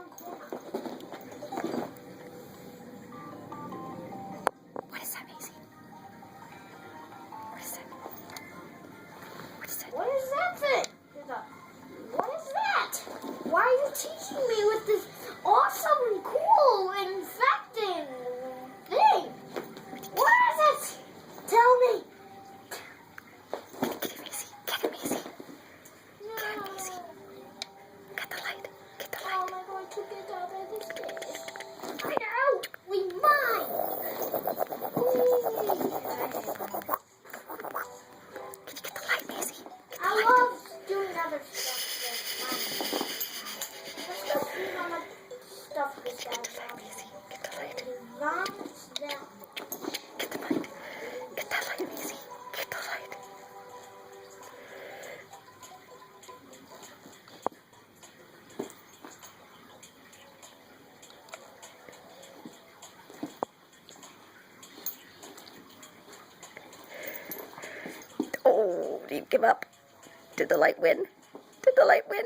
one corner. What is that, Maisie? What is that? What is that? What is that thing? What is that? Why are you teaching me with this awesome and cool infecting thing? What is it? Tell me. Get it, Maisie. Get it, Maisie. No. Get it, Maisie. Get the light. Get the How light. am I going to get out of this cave? I know. We mine. Can you get the light, Maisie? Get the I light. love doing other stuff with mine. Let's go see how much stuff this Get guy the light, Maisie. Get the light. runs down. Get the light. Get that light, Maisie. Get the light. Oh, do you give up? Did the light win? Did the light win?